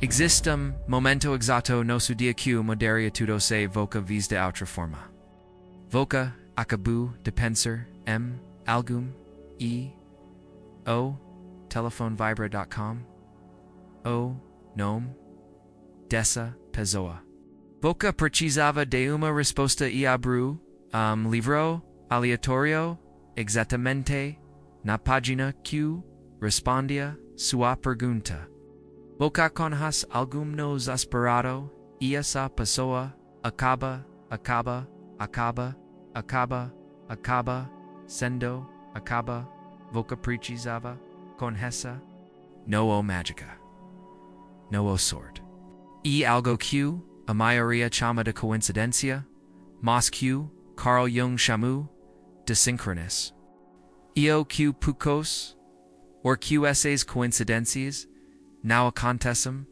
Existum momento exato nosso dia que moderia tudo se voca vis de outra forma. Voca acabou de pensar algum o telefonevibra.com o nome dessa pessoa. Voca precisava de uma resposta e abriu livro aleatório exatamente na página que respondia sua pergunta. Voca conhece algum nos esperado e essa pessoa acaba sendo voca precisava conhecer no mágica no sorte. E algo que a maioria chama de coincidência, mas que Carl Jung chamou de sincronis. E o que poucos, or que essas coincidências, não acontecem,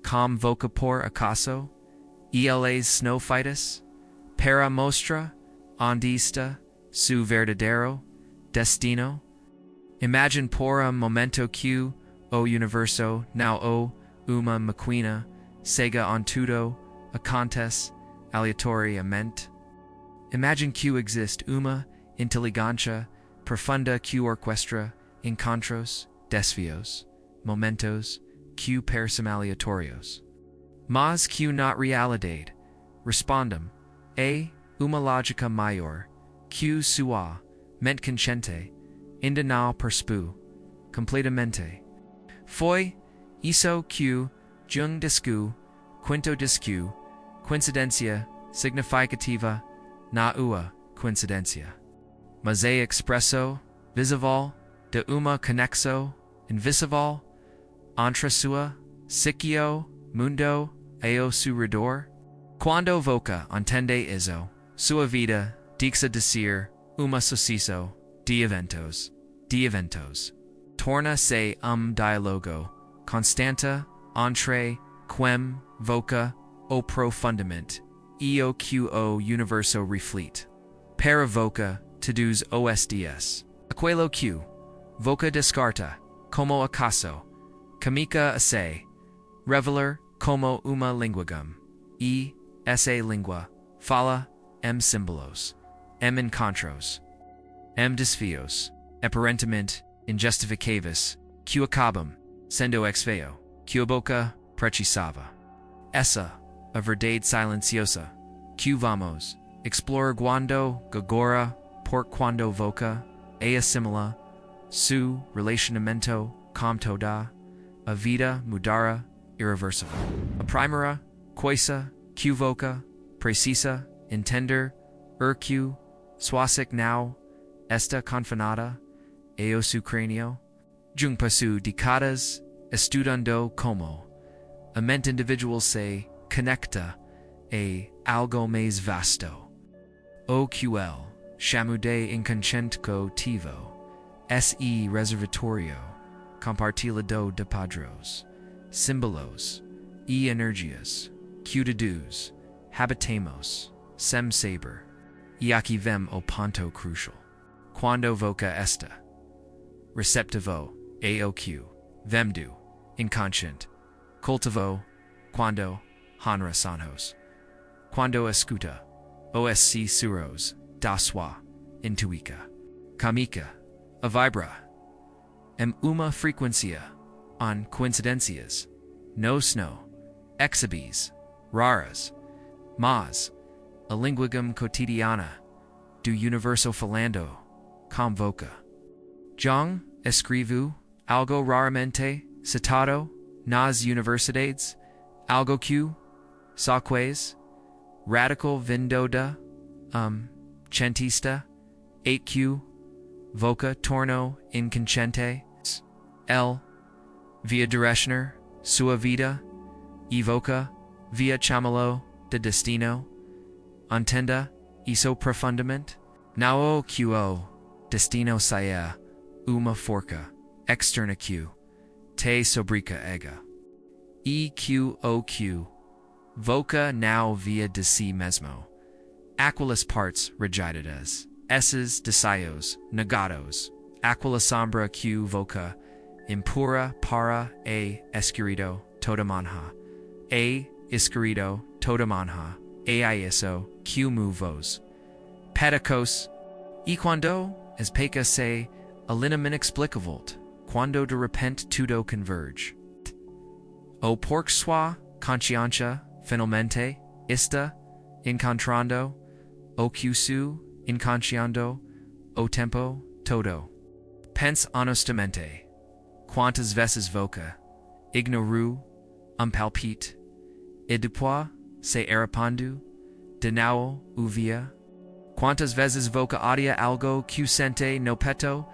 como voca por acaso, e elas são feitas, para mostrar onde está seu verdadeiro destino. Imagine por momento que o universo não uma máquina cega on tudo acontece aleatoriamente. Imagine que existe uma inteligência profunda que orquestra encontros, desvios, momentos que parecem aleatórios. Mas que na realidade respondem a uma lógica maior que sua mente consciente ainda não percebeu completamente. Foi isso que Jung discu, Quando discu, coincidência significativa na coincidência. Mas é expresso visível de uma conexão invisível entre sua psiquio mundo e o seu redor. Quando voca entende isso, sua vida deixa de ser sucesso de eventos. Torna-se diálogo constante entre quem voca o profundamente e o que o universo reflete. Para voca todos os dias. Aquilo que voca descarta como acaso, comica a se revelar como uma linguagem, e essa língua fala símbolos, encontros, desfios, aparentemente injustificáveis, que acabam sendo exfeio, que a boca precisava. Essa a verdade silenciosa, que vamos explorar quando agora por quando voca e assimila su relacionamento com toda a vida mudara irreversible. A primeira coisa que voca precisa entender que suasic now esta confinada e o su crânio, Jung passu décadas estudando como a mente individual se conecta a algo mais vasto. O QL chamo de Inconsciente Coletivo, se reservatorio compartilhado de padrões, símbolos e energias que deduz habitamos sem saber. E aqui vem o ponto crucial. Quando voca esta receptivo o que vem do inconsciente cultivo quando honra sanhos. Quando escuta os suros da sua intuica. Comica a vibra uma frequência on coincidências no snow exhibis raras mas a linguagem cotidiana do universo falando com voca. Jung escreveu algo raramente citado nas universidades, algo que saques radical vindo da cientista que voca torno inconsciente el via direcionar sua vida e voca via chamalo de destino. Entenda isso profundamente. Não que o destino saia uma forca externa que te sobrica ega. E que o que voca não via de si mesmo. Aquelas partes rejeitadas, esses desejos negados, aquela sombra que voca impura para e escurido toda manha. A isquerido toda manha. Aiso, q mu vos. Pedicos. E quando, as peca se, alinam inexplicavolt. Quando de repente tudo converge. O porc sua, consciência, finalmente, está, encontrando, o que su, inconsciando, o tempo, todo. Pense honestamente. Quantas vezes voca, ignoru, palpite, e depois, se arrependo, de não uvia. Quantas vezes voca odia algo que sente no peto,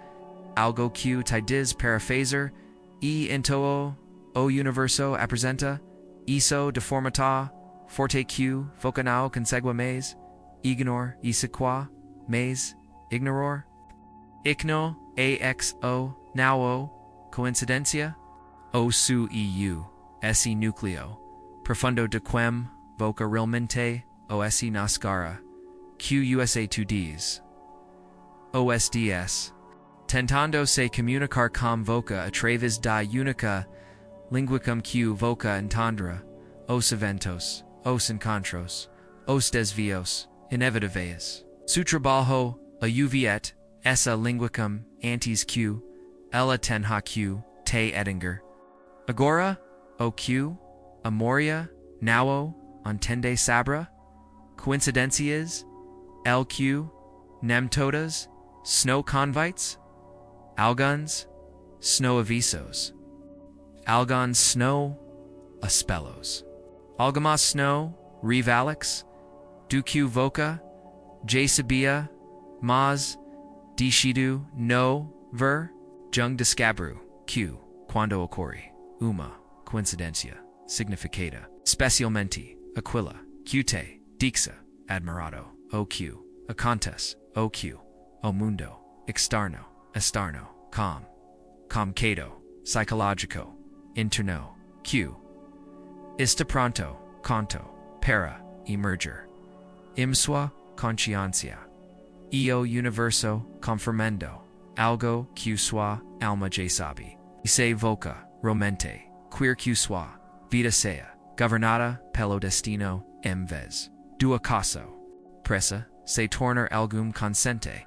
algo que te diz para fazer, e então o universo apresenta, isso deformita, forte que voca não consegue mais, ignore, isso qua, mais, ignoror. Igno, axo, now, coincidência, o su eu, esse núcleo, profundo de quem, voca realmente, o esse nascara, QUSA 2Ds. OSDS. Tentando se comunicar com voca através da única linguicum que voca entendra, os eventos, os encontros, os desvios, inevitáveis. Su trabalho, a uviet, essa linguicum, antes que, ela tenha que, te edinger. Agora, o que, a moria, now, entende sabra, coincidências, LQ, nem todas, snow convites, alguns, snow avisos, alguns snow, aspelos, algumas snow, rivalix, duque voca, j sabia, mas, dishidu, no, ver, jung descabru, q, quando ocorre, uma, coincidencia, significada, specialmente, aquila, qte, dixa, admirado, OQ, acontece, OQ, o mundo, externo, externo, comcado, psicológico, interno, Q. Está pronto, conto, para, emerger. Imsua, consciencia. E o universo, confirmando, algo que sua alma já sabe. E se voca, realmente, queer que sua, vida sea, governada pelo destino, vez. Do acaso. Pressa, se tornar algum consciente,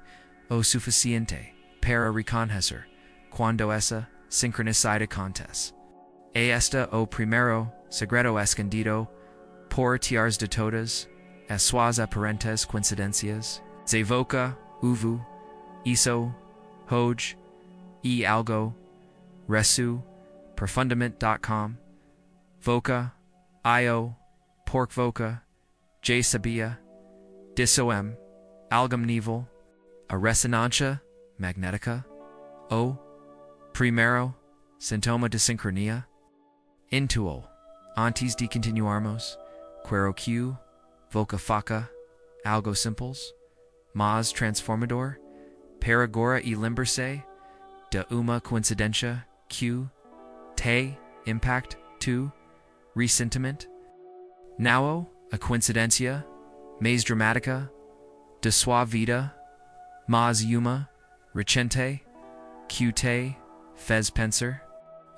o suficiente, para reconhecer, quando essa sincronicidade acontece. E esta o primeiro, segredo escondido, por tiares de todas, as suas aparentes coincidências, se voca, uvu, isso, hoj, e algo, resu, profundamente.com, voca, io, pork voca, j sabia, dissoem, algum nível, a ressonância magnética, o, primeiro, sintoma de sincronia, intuo, antes de continuarmos, quero que, voca faca, algo simples, mas transformador, para agora e lembrar-se, de uma coincidência, que, te, impact, tu, ressentimento, now, a coincidência, mais dramática, de sua vida, mas uma, recente, que te, fez pensar.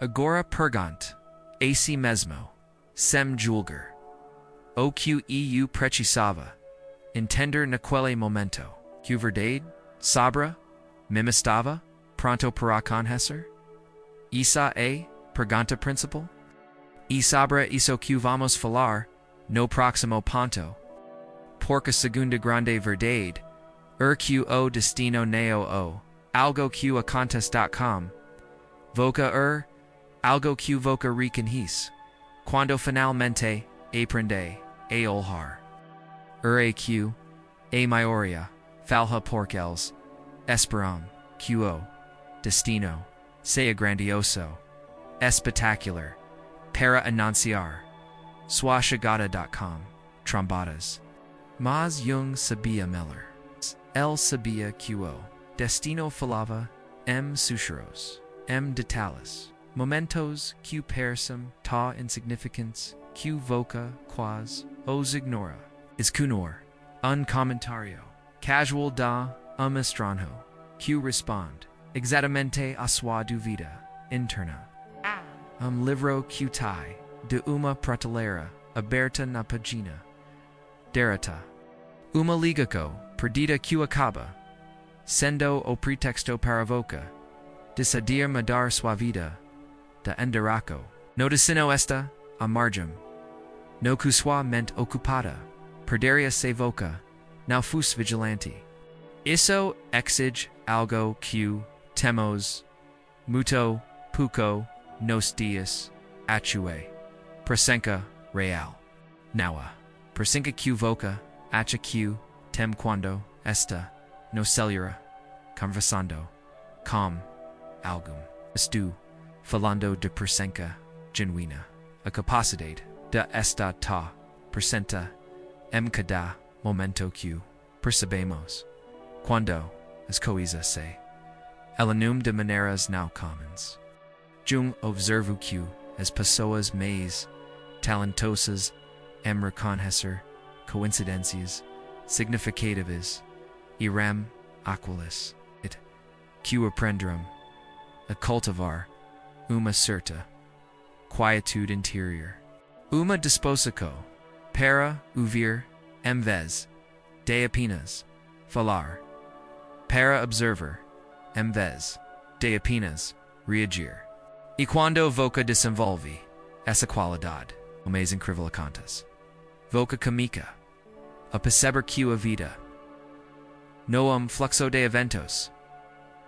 Agora pergunto, a si mesmo, sem julgar, o que eu precisava, entender naquele momento, que verdade, sabra, me estava, pronto para conhecer? Essa é, pergunta principal? E sabra isso que vamos falar, no próximo ponto. Porque segunda grande verdade, que o destino neo o, algo que acontece.com, voca algo que voca reconhece, quando finalmente, aprende, a olhar. AQ, a maioria, falha porque eles, esperam, que o destino, seja grandioso, espetacular, para anunciar, sua chegada.com, trombadas. Mas Jung sabia melhor. Ele sabia que o destino falava susurros, detalhes, momentos que parecem tão insignificantes que voca quase os ignora. Escunor, comentário, casual da estranho, que responde exatamente a sua dúvida interna. Livro que tai, de uma prateleira aberta na página derrota. Uma ligação perdida que acaba sendo o pretexto para voca decidir mudar sua vida de endereço. No destino está a margem, no que sua mente ocupada perderia se voca não fosse vigilante. Isso exige algo que temos muito pouco nos dias atuais. Presença real. Naua. Presença que voca acha que tem quando está no celular conversando com algum. Estou falando de presença genuína. A capacidade de estar presente em cada momento que percebemos. Quando as coisas elenum de maneiras não comuns. Jung observo que as pessoas mais talentosas em reconhecer coincidências significativas irão aquelas que aprenderam a cultivar uma certa quietude interior. Uma disposição para ouvir em vez de apenas falar. Para observar em vez de apenas reagir. E quando voca desenvolve essa qualidade, o mais incrível acontece. Voca comica, a perceber que a vida não fluxo de eventos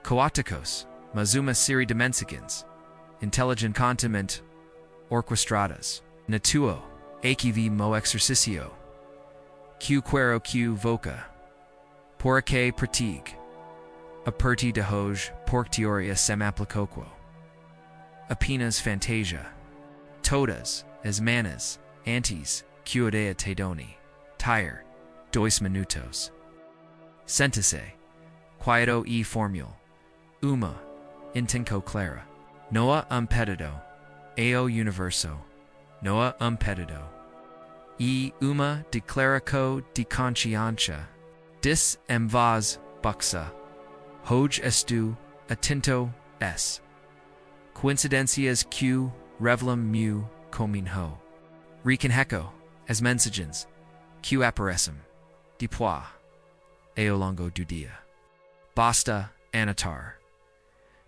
caóticos, mas uma série de mensagens inteligentemente orquestradas. Na tua equivo exercício, que quero que voca, porque pratique, a partir de hoje, por teoria sem aplicoquo. Apenas fantasia. Todas as manas, antes, que odeia te doni. Tire, 2 minutos. Sente-se, quieto e formal. Uma, intenco clara. Noa pedido, ao universo. Noa pedido. E uma declaração de consciência. Dis em voz buxa. Hoje estou atento s. Coincidências que revelam meu caminho. Reconheco as mensagens que aparecem depois ao longo do dia. Basta anotar.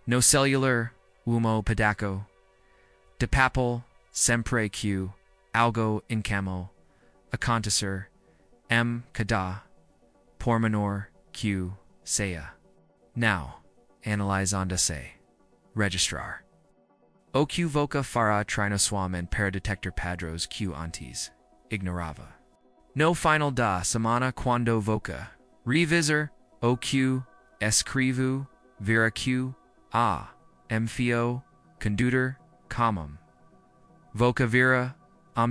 No celular, umo pedaco. De papel, sempre que algo incamo acontecer em cada pormenor que sea. Now, analisando-se. Registrar. O que voca fará trinoswam para detectar padrões que antes ignorava. No final da semana quando voca revisar o que escrevo verá que fio condutor comum. Voca vera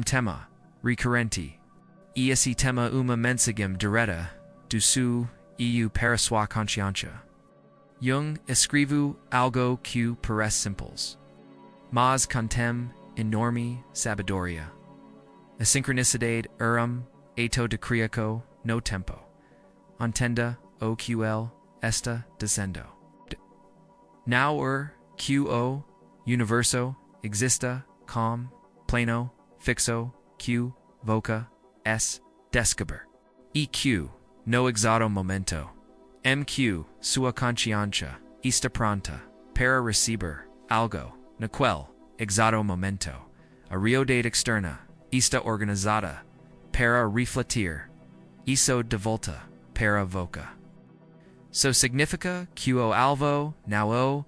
tema recorrente. E esse tema uma mensagem direta do seu eu para sua consciência. Jung escrevo algo que parece simples, mas contém enorme sabedoria. A sincronicidade eto de criaco no tempo. Entenda o que ele está dizendo. Now que o universo exista com pleno fixo que voca descobrir. E que no exato momento MQ, sua consciência, está pronta para receber algo, naquele exato momento. A realidade externa está organizada para refletir isso de volta para voca. So significa que o alvo não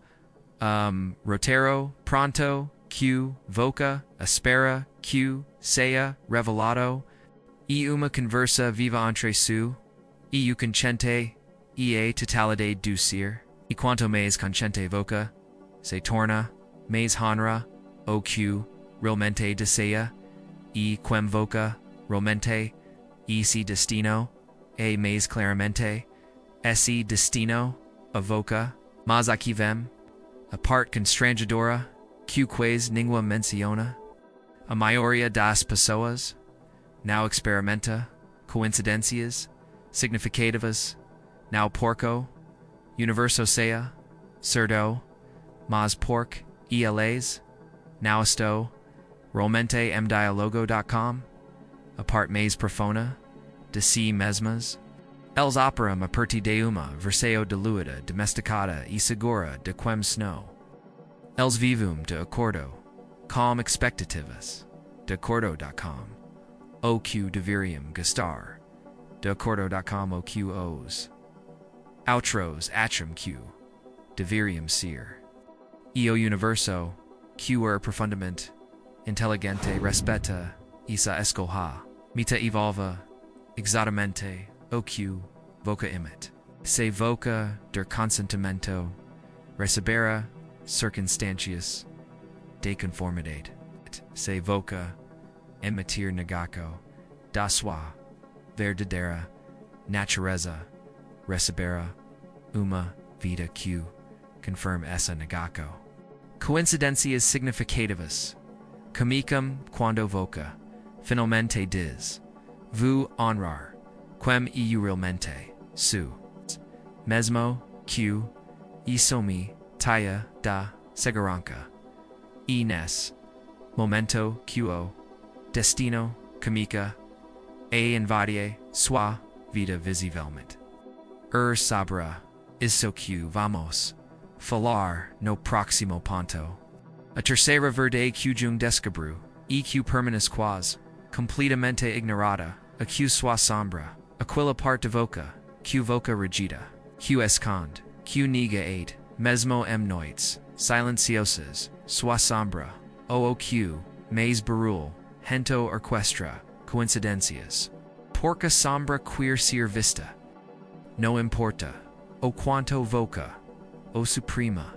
roteiro pronto que voca espera que seja revelado e uma conversa viva entre su e o consciente e a totalidade do ser, e quanto mais consciente voca, se torna, mais honra, o que realmente deseja, e quem voca, realmente, esse destino, e mais claramente, esse destino, a voca, mas aqui vem, a parte constrangedora, que quase ninguém menciona, a maioria das pessoas, não experimenta, coincidências, significativas, now porco, universo sea, cerdo, mas porc, eles, now estou, Realmente mdialogo.com, apart mais profona, de si mesmas, els opera aperti deuma, verseo deluida, domesticata e segura de quem snow, els vivum de accordo, com expectativas, de accordo.com, oq deverium gustar, de accordo.com oqos, outros atrum q, deverium ser, eo universo, qer profundament, intelligente respeta, isa escoja, mita evolva, exatamente, oq, voca imit, se voca der consentimento, recebera, circunstancias, de conformidade, se voca, emitir negaco, da sua, verdadera, natureza, recebera, uma, vida q, confirm essa negaco. Coincidências significativas, comicum quando voca, finalmente diz, vu honrar, quem eu realmente, su, mesmo, q, e somi, tenha, da, segurança, e nes, momento, qo, destino, comica, e invadia, sua, vida visivelmente. Sabra, isso que vamos, falar, no próximo ponto. A terceira verdade que Jung descobriu, e que permanece quase, completamente ignorada, a que sua sombra, aquela parte voca, que voca regida, que esconde, que nega ate, mesmo noites, silenciosas, sua sombra, o que, mais barulho, hento orquestra, coincidências. Porque sombra queer ser vista. No importa, o quanto voca, o suprema.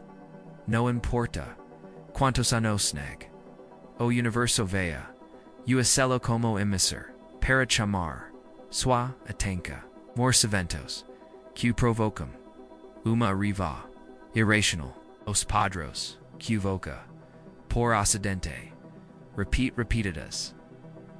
No importa, quantos anos neg. O universo vea, uacelo como emissor, para chamar, sua atenca, morceventos, que provocam, uma riva, irrational, os padros, que voca, por acidente, repetidas,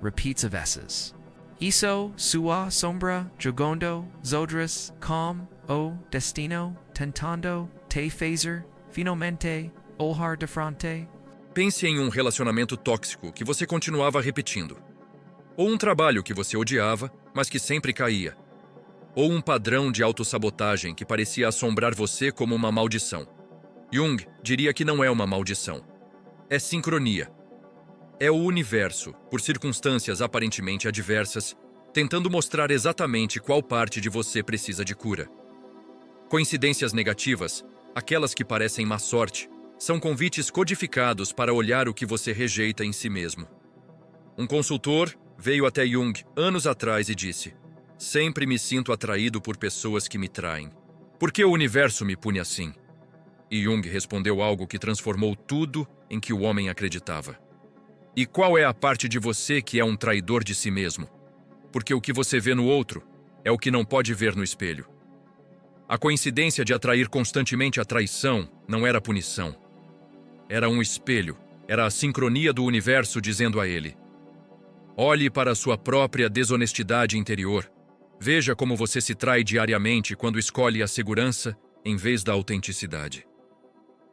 repeats of essas. Isso, sua sombra, jogando, zodras, com, o destino, tentando, te fazer, finalmente, olhar de frente. Pense em um relacionamento tóxico que você continuava repetindo. Ou um trabalho que você odiava, mas que sempre caía. Ou um padrão de autossabotagem que parecia assombrar você como uma maldição. Jung diria que não é uma maldição. É sincronia. É o universo, por circunstâncias aparentemente adversas, tentando mostrar exatamente qual parte de você precisa de cura. Coincidências negativas, aquelas que parecem má sorte, são convites codificados para olhar o que você rejeita em si mesmo. Um consultor veio até Jung anos atrás e disse: "Sempre me sinto atraído por pessoas que me traem. Por que o universo me pune assim?" E Jung respondeu algo que transformou tudo em que o homem acreditava. E qual é a parte de você que é um traidor de si mesmo? Porque o que você vê no outro é o que não pode ver no espelho. A coincidência de atrair constantemente a traição não era punição. Era um espelho, era a sincronia do universo dizendo a ele: olhe para a sua própria desonestidade interior. Veja como você se trai diariamente quando escolhe a segurança em vez da autenticidade.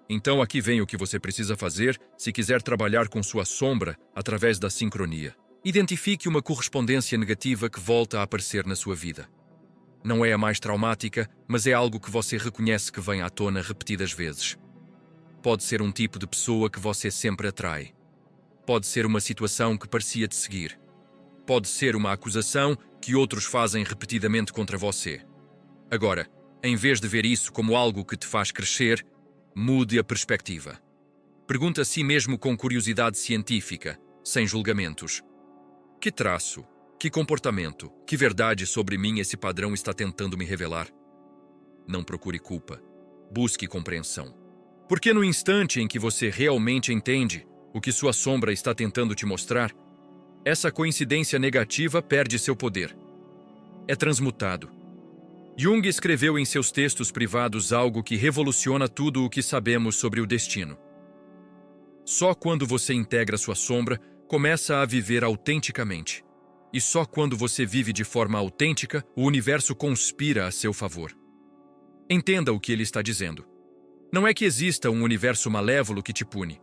Então aqui vem o que você precisa fazer se quiser trabalhar com sua sombra através da sincronia. Identifique uma correspondência negativa que volta a aparecer na sua vida. Não é a mais traumática, mas é algo que você reconhece que vem à tona repetidas vezes. Pode ser um tipo de pessoa que você sempre atrai. Pode ser uma situação que parecia te seguir. Pode ser uma acusação que outros fazem repetidamente contra você. Agora, em vez de ver isso como algo que te faz crescer, mude a perspectiva. Pergunte a si mesmo com curiosidade científica, sem julgamentos: que traço, que comportamento, que verdade sobre mim esse padrão está tentando me revelar? Não procure culpa. Busque compreensão. Porque no instante em que você realmente entende o que sua sombra está tentando te mostrar, essa coincidência negativa perde seu poder. É transmutado. Jung escreveu em seus textos privados algo que revoluciona tudo o que sabemos sobre o destino. Só quando você integra sua sombra, começa a viver autenticamente. E só quando você vive de forma autêntica, o universo conspira a seu favor. Entenda o que ele está dizendo. Não é que exista um universo malévolo que te pune.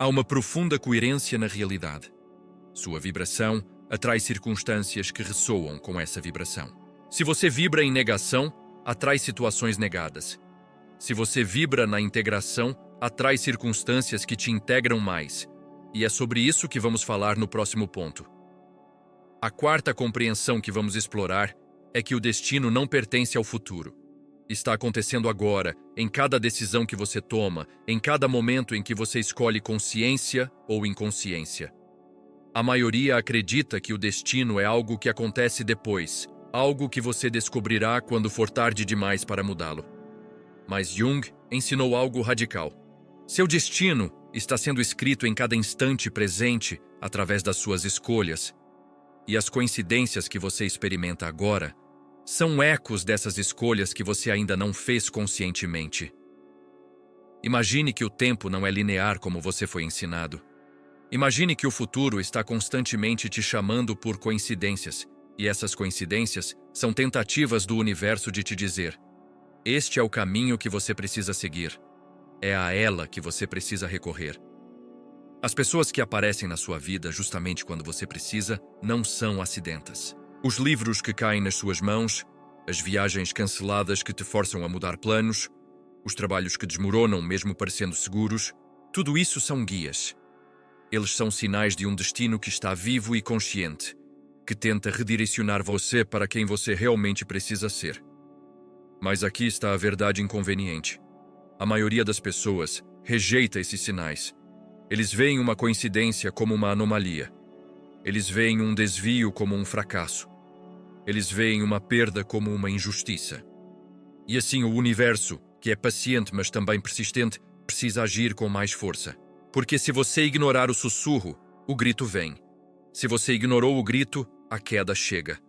Há uma profunda coerência na realidade. Sua vibração atrai circunstâncias que ressoam com essa vibração. Se você vibra em negação, atrai situações negadas. Se você vibra na integração, atrai circunstâncias que te integram mais. E é sobre isso que vamos falar no próximo ponto. A quarta compreensão que vamos explorar é que o destino não pertence ao futuro. Está acontecendo agora, em cada decisão que você toma, em cada momento em que você escolhe consciência ou inconsciência. A maioria acredita que o destino é algo que acontece depois, algo que você descobrirá quando for tarde demais para mudá-lo. Mas Jung ensinou algo radical. Seu destino está sendo escrito em cada instante presente através das suas escolhas. E as coincidências que você experimenta agora são ecos dessas escolhas que você ainda não fez conscientemente. Imagine que o tempo não é linear como você foi ensinado. Imagine que o futuro está constantemente te chamando por coincidências, e essas coincidências são tentativas do universo de te dizer: este é o caminho que você precisa seguir. É a ela que você precisa recorrer. As pessoas que aparecem na sua vida justamente quando você precisa não são acidentas. Os livros que caem nas suas mãos, as viagens canceladas que te forçam a mudar planos, os trabalhos que desmoronam mesmo parecendo seguros, tudo isso são guias. Eles são sinais de um destino que está vivo e consciente, que tenta redirecionar você para quem você realmente precisa ser. Mas aqui está a verdade inconveniente. A maioria das pessoas rejeita esses sinais. Eles veem uma coincidência como uma anomalia. Eles veem um desvio como um fracasso. Eles veem uma perda como uma injustiça. E assim o universo, que é paciente mas também persistente, precisa agir com mais força. Porque se você ignorar o sussurro, o grito vem. Se você ignorou o grito, a queda chega.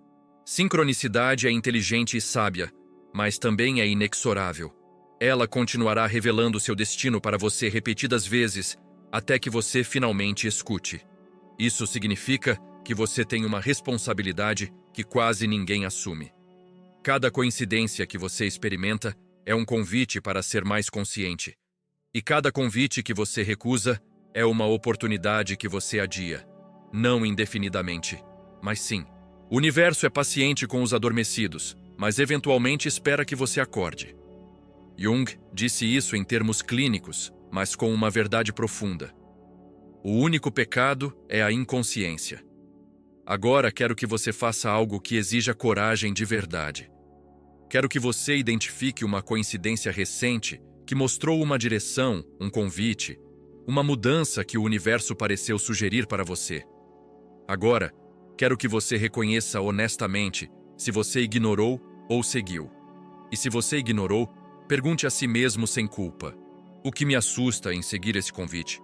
Sincronicidade é inteligente e sábia, mas também é inexorável. Ela continuará revelando seu destino para você repetidas vezes, até que você finalmente escute. Isso significa que você tem uma responsabilidade que quase ninguém assume. Cada coincidência que você experimenta é um convite para ser mais consciente. E cada convite que você recusa é uma oportunidade que você adia. Não indefinidamente, mas sim. O universo é paciente com os adormecidos, mas eventualmente espera que você acorde. Jung disse isso em termos clínicos, mas com uma verdade profunda. O único pecado é a inconsciência. Agora quero que você faça algo que exija coragem de verdade. Quero que você identifique uma coincidência recente que mostrou uma direção, um convite, uma mudança que o universo pareceu sugerir para você. Agora, quero que você reconheça honestamente se você ignorou ou seguiu. E se você ignorou, pergunte a si mesmo sem culpa: o que me assusta em seguir esse convite?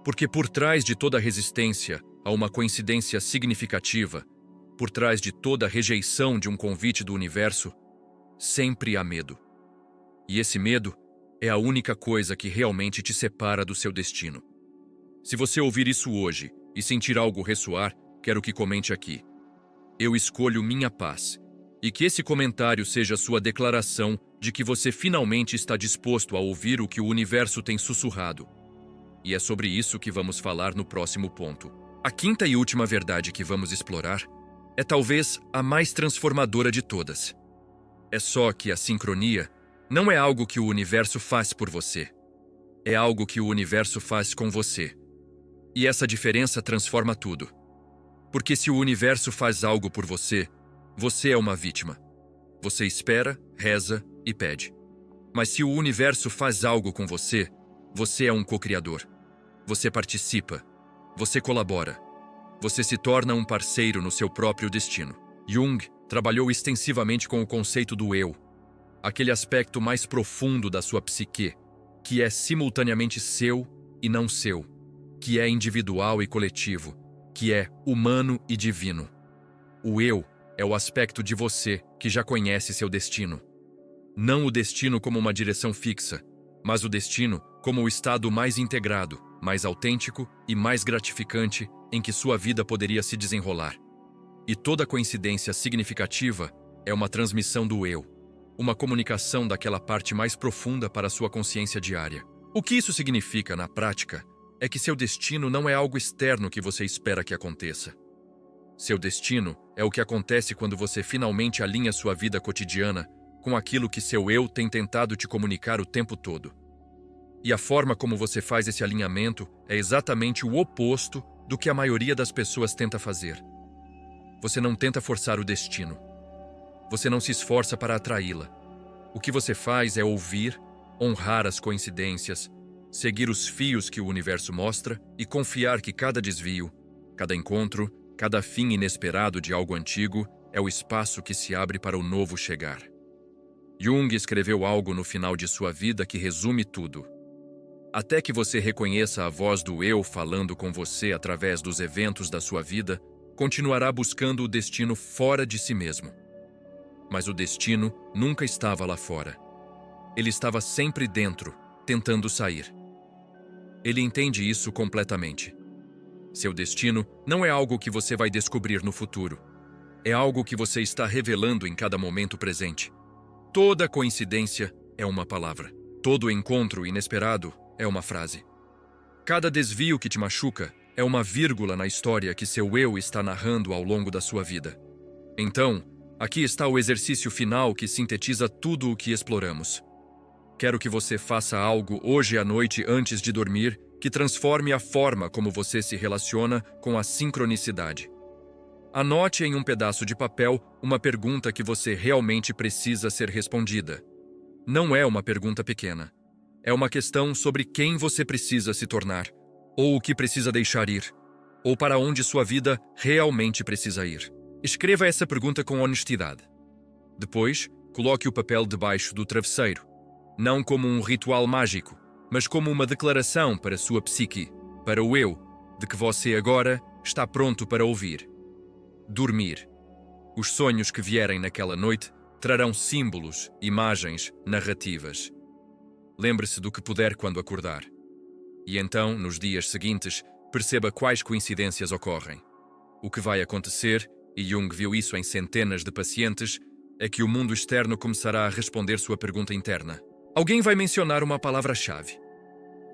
Porque por trás de toda resistência a uma coincidência significativa, por trás de toda rejeição de um convite do universo, sempre há medo. E esse medo é a única coisa que realmente te separa do seu destino. Se você ouvir isso hoje e sentir algo ressoar, quero que comente aqui: eu escolho minha paz. E que esse comentário seja sua declaração de que você finalmente está disposto a ouvir o que o universo tem sussurrado. E é sobre isso que vamos falar no próximo ponto. A quinta e última verdade que vamos explorar é talvez a mais transformadora de todas. É só que a sincronia não é algo que o universo faz por você. É algo que o universo faz com você. E essa diferença transforma tudo. Porque se o universo faz algo por você, você é uma vítima. Você espera, reza e pede. Mas se o universo faz algo com você, você é um co-criador. Você participa. Você colabora. Você se torna um parceiro no seu próprio destino. Jung trabalhou extensivamente com o conceito do eu, aquele aspecto mais profundo da sua psique, que é simultaneamente seu e não seu, que é individual e coletivo, que é humano e divino. O eu é o aspecto de você que já conhece seu destino. Não o destino como uma direção fixa, mas o destino como o estado mais integrado, mais autêntico e mais gratificante em que sua vida poderia se desenrolar. E toda coincidência significativa é uma transmissão do eu, uma comunicação daquela parte mais profunda para a sua consciência diária. O que isso significa na prática é que seu destino não é algo externo que você espera que aconteça. Seu destino é o que acontece quando você finalmente alinha sua vida cotidiana com aquilo que seu eu tem tentado te comunicar o tempo todo. E a forma como você faz esse alinhamento é exatamente o oposto do que a maioria das pessoas tenta fazer. Você não tenta forçar o destino. Você não se esforça para atraí-la. O que você faz é ouvir, honrar as coincidências, seguir os fios que o universo mostra e confiar que cada desvio, cada encontro, cada fim inesperado de algo antigo é o espaço que se abre para o novo chegar. Jung escreveu algo no final de sua vida que resume tudo. Até que você reconheça a voz do eu falando com você através dos eventos da sua vida, continuará buscando o destino fora de si mesmo. Mas o destino nunca estava lá fora. Ele estava sempre dentro, tentando sair. Ele entende isso completamente. Seu destino não é algo que você vai descobrir no futuro. É algo que você está revelando em cada momento presente. Toda coincidência é uma palavra. Todo encontro inesperado é uma frase. Cada desvio que te machuca é uma vírgula na história que seu eu está narrando ao longo da sua vida. Então, aqui está o exercício final que sintetiza tudo o que exploramos. Quero que você faça algo hoje à noite antes de dormir que transforme a forma como você se relaciona com a sincronicidade. Anote em um pedaço de papel uma pergunta que você realmente precisa ser respondida. Não é uma pergunta pequena. É uma questão sobre quem você precisa se tornar, ou o que precisa deixar ir, ou para onde sua vida realmente precisa ir. Escreva essa pergunta com honestidade. Depois, coloque o papel debaixo do travesseiro, não como um ritual mágico, mas como uma declaração para a sua psique, para o eu, de que você agora está pronto para ouvir. Dormir. Os sonhos que vierem naquela noite trarão símbolos, imagens, narrativas. Lembre-se do que puder quando acordar. E então, nos dias seguintes, perceba quais coincidências ocorrem. O que vai acontecer, e Jung viu isso em centenas de pacientes, é que o mundo externo começará a responder sua pergunta interna. Alguém vai mencionar uma palavra-chave.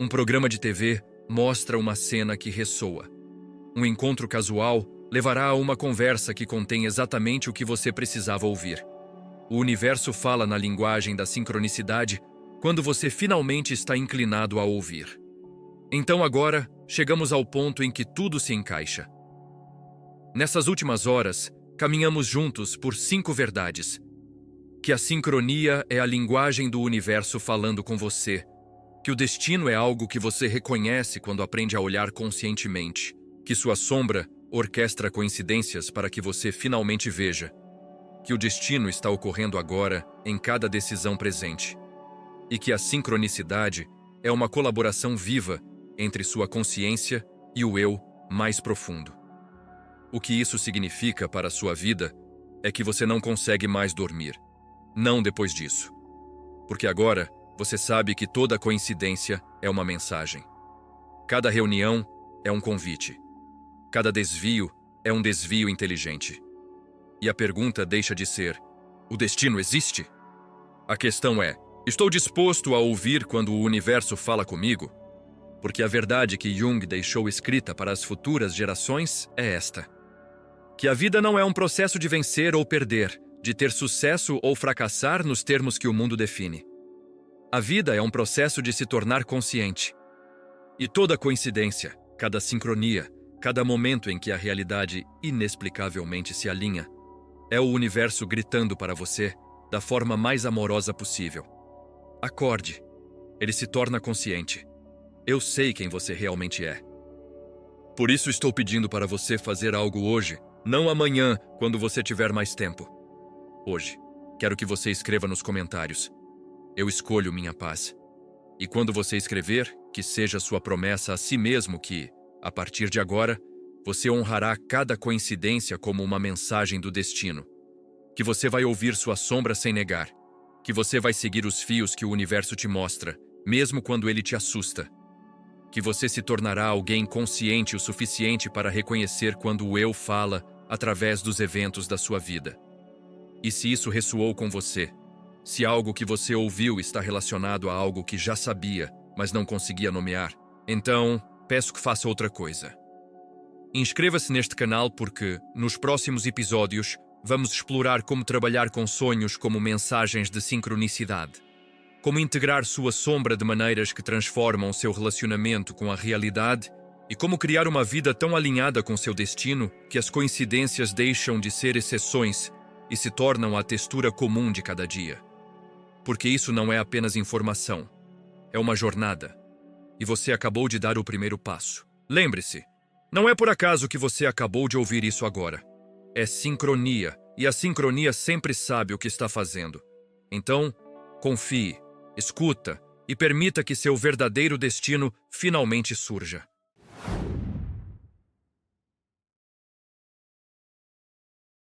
Um programa de TV mostra uma cena que ressoa. Um encontro casual levará a uma conversa que contém exatamente o que você precisava ouvir. O universo fala na linguagem da sincronicidade quando você finalmente está inclinado a ouvir. Então agora, chegamos ao ponto em que tudo se encaixa. Nessas últimas horas, caminhamos juntos por 5 verdades. Que a sincronia é a linguagem do universo falando com você. Que o destino é algo que você reconhece quando aprende a olhar conscientemente. Que sua sombra orquestra coincidências para que você finalmente veja. Que o destino está ocorrendo agora em cada decisão presente. E que a sincronicidade é uma colaboração viva entre sua consciência e o eu mais profundo. O que isso significa para a sua vida é que você não consegue mais dormir. Não depois disso. Porque agora você sabe que toda coincidência é uma mensagem. Cada reunião é um convite. Cada desvio é um desvio inteligente. E a pergunta deixa de ser: o destino existe? A questão é: estou disposto a ouvir quando o universo fala comigo? Porque a verdade que Jung deixou escrita para as futuras gerações é esta: que a vida não é um processo de vencer ou perder, de ter sucesso ou fracassar nos termos que o mundo define. A vida é um processo de se tornar consciente. E toda coincidência, cada sincronia, cada momento em que a realidade inexplicavelmente se alinha, é o universo gritando para você da forma mais amorosa possível. Acorde. Ele se torna consciente. Eu sei quem você realmente é. Por isso estou pedindo para você fazer algo hoje, não amanhã, quando você tiver mais tempo. Hoje, quero que você escreva nos comentários: eu escolho minha paz. E quando você escrever, que seja sua promessa a si mesmo que, a partir de agora, você honrará cada coincidência como uma mensagem do destino. Que você vai ouvir sua sombra sem negar. Que você vai seguir os fios que o universo te mostra, mesmo quando ele te assusta. Que você se tornará alguém consciente o suficiente para reconhecer quando o eu fala através dos eventos da sua vida. E se isso ressoou com você, se algo que você ouviu está relacionado a algo que já sabia, mas não conseguia nomear, então peço que faça outra coisa. Inscreva-se neste canal porque, nos próximos episódios, vamos explorar como trabalhar com sonhos como mensagens de sincronicidade. Como integrar sua sombra de maneiras que transformam seu relacionamento com a realidade e como criar uma vida tão alinhada com seu destino que as coincidências deixam de ser exceções e se tornam a textura comum de cada dia. Porque isso não é apenas informação, é uma jornada. E você acabou de dar o primeiro passo. Lembre-se, não é por acaso que você acabou de ouvir isso agora. É sincronia, e a sincronia sempre sabe o que está fazendo. Então, confie, escuta e permita que seu verdadeiro destino finalmente surja.